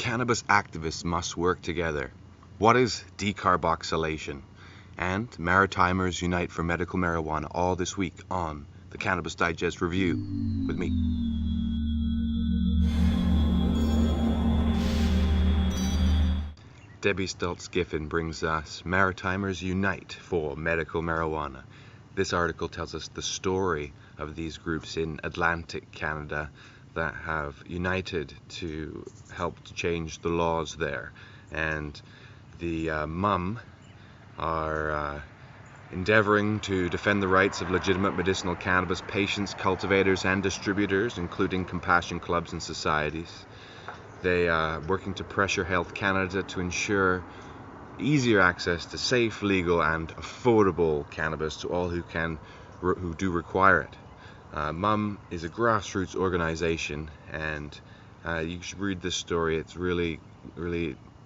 Cannabis activists must work together. What is decarboxylation? And Maritimers unite for medical marijuana, all this week on the Cannabis Digest Review with me. Debbie Stultz-Giffen brings us Maritimers Unite for Medical Marijuana. This article tells us the story of these groups in Atlantic Canada that have united to help to change the laws there. And the M.U.M.M are endeavoring to defend the rights of legitimate medicinal cannabis patients, cultivators, and distributors, including compassion clubs and societies. They are working to pressure Health Canada to ensure easier access to safe, legal, and affordable cannabis to all who do require it. M.U.M.M is a grassroots organization, and you should read this story. It's really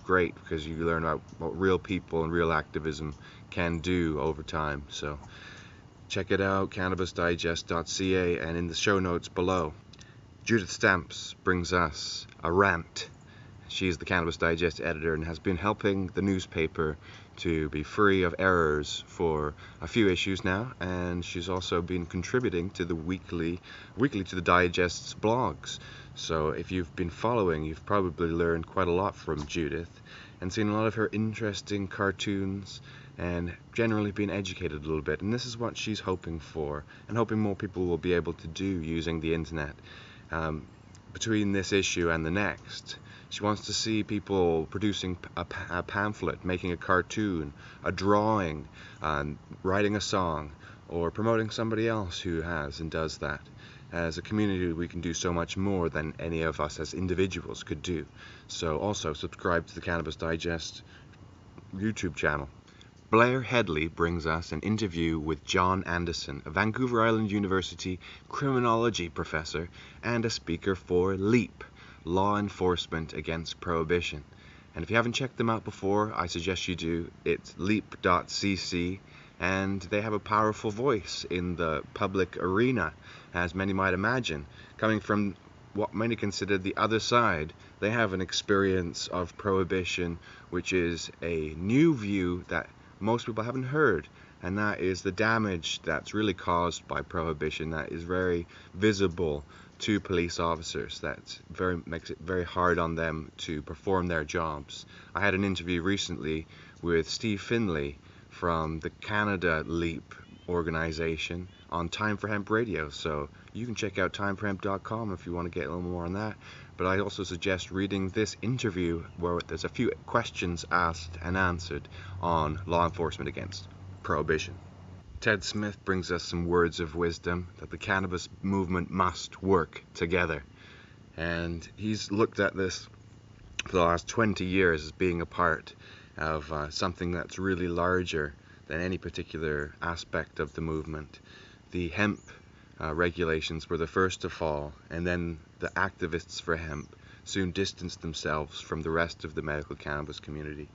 great because you learn about what real people and real activism can do over time. So check it out, cannabisdigest.ca, and in the show notes below. Judith Stamps brings us a rant. She's the Cannabis Digest editor and has been helping the newspaper to be free of errors for a few issues now, and she's also been contributing to the weekly to the Digest's blogs. So if you've been following, you've probably learned quite a lot from Judith and seen a lot of her interesting cartoons and generally been educated a little bit. And this is what she's hoping for, and hoping more people will be able to do using the internet. Between this issue and the next, she wants to see people producing a pamphlet, making a cartoon, a drawing, writing a song, or promoting somebody else who has and does that. As a community, we can do so much more than any of us as individuals could do. So also subscribe to the Cannabis Digest YouTube channel. Blair Headley brings us an interview with John Anderson, a Vancouver Island University criminology professor and a speaker for LEAP, Law Enforcement Against Prohibition. And if you haven't checked them out before, I suggest you do. It's leap.cc, and they have a powerful voice in the public arena, as many might imagine. Coming from what many consider the other side, they have an experience of prohibition, which is a new view that most people haven't heard, and that is the damage that's really caused by prohibition that is very visible to police officers. That makes it very hard on them to perform their jobs. I had an interview recently with Steve Finley from the Canada LEAP organization on Time for Hemp Radio, so you can check out timeforhemp.com if you want to get a little more on that. But I also suggest reading this interview where there's a few questions asked and answered on law enforcement against prohibition. Ted Smith brings us some words of wisdom that the cannabis movement must work together. And he's looked at this for the last 20 years as being a part of something that's really larger than any particular aspect of the movement. The hemp regulations were the first to fall, and then the activists for hemp soon distanced themselves from the rest of the medical cannabis community.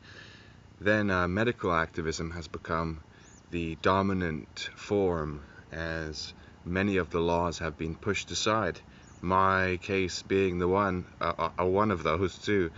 Then medical activism has become the dominant form as many of the laws have been pushed aside. My case being the one of those too.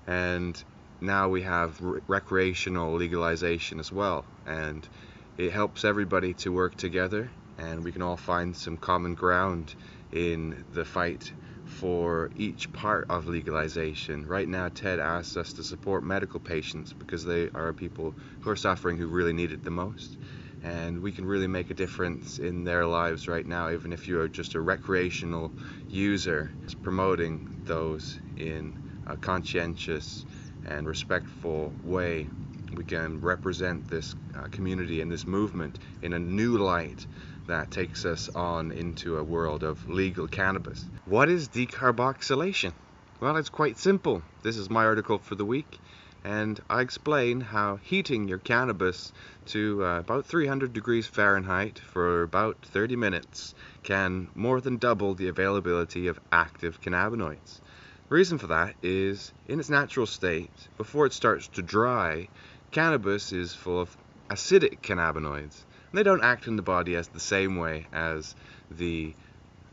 And now we have recreational legalization as well, and it helps everybody to work together, and we can all find some common ground in the fight for each part of legalization. Right now, Ted asks us to support medical patients because they are people who are suffering, who really need it the most. And we can really make a difference in their lives right now, even if you're just a recreational user. It's promoting those in a conscientious and respectful way. We can represent this community and this movement in a new light that takes us on into a world of legal cannabis. What is decarboxylation? Well, it's quite simple. This is my article for the week, and I explain how heating your cannabis to about 300 degrees Fahrenheit for about 30 minutes can more than double the availability of active cannabinoids. The reason for that is, in its natural state, before it starts to dry, cannabis is full of acidic cannabinoids. They don't act in the body as the same way as the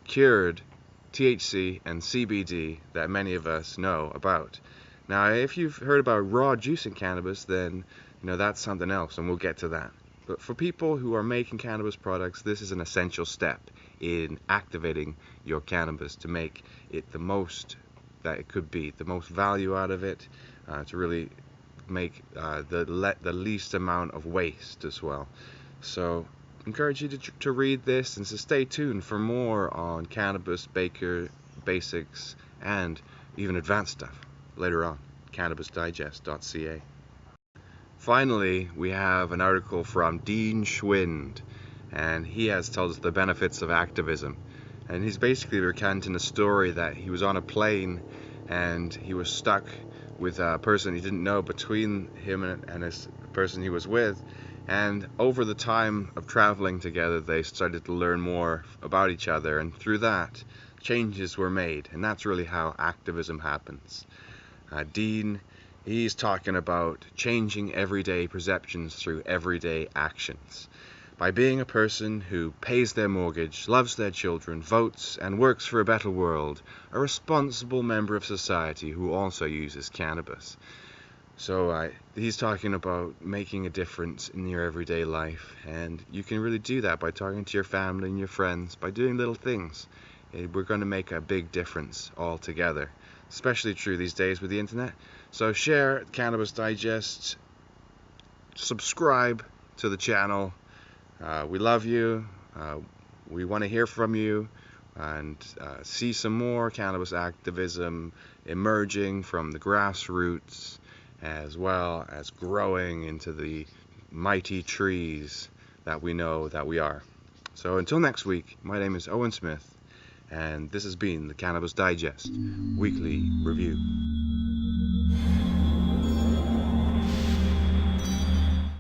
cured THC and CBD that many of us know about. Now, if you've heard about raw juicing cannabis, then that's something else, and we'll get to that. But for people who are making cannabis products, this is an essential step in activating your cannabis to make it the most that it could be, the most value out of it, to really make the least amount of waste as well. So I encourage you to read this and to stay tuned for more on cannabis, basics, and even advanced stuff later on. Cannabisdigest.ca. Finally, we have an article from Dean Schwind, and he has told us the benefits of activism. And he's basically recanting a story that he was on a plane and he was stuck with a person he didn't know between him and his person he was with. And over the time of traveling together, they started to learn more about each other, and through that, changes were made. And that's really how activism happens. Dean, he's talking about changing everyday perceptions through everyday actions. By being a person who pays their mortgage, loves their children, votes, and works for a better world, a responsible member of society who also uses cannabis. So he's talking about making a difference in your everyday life, and you can really do that by talking to your family and your friends, by doing little things. We're going to make a big difference all together, especially true these days with the internet. So share Cannabis Digest, subscribe to the channel. We love you. We want to hear from you and see some more cannabis activism emerging from the grassroots, as well as growing into the mighty trees that we know that we are. So until next week, my name is Owen Smith, and this has been the Cannabis Digest Weekly Review.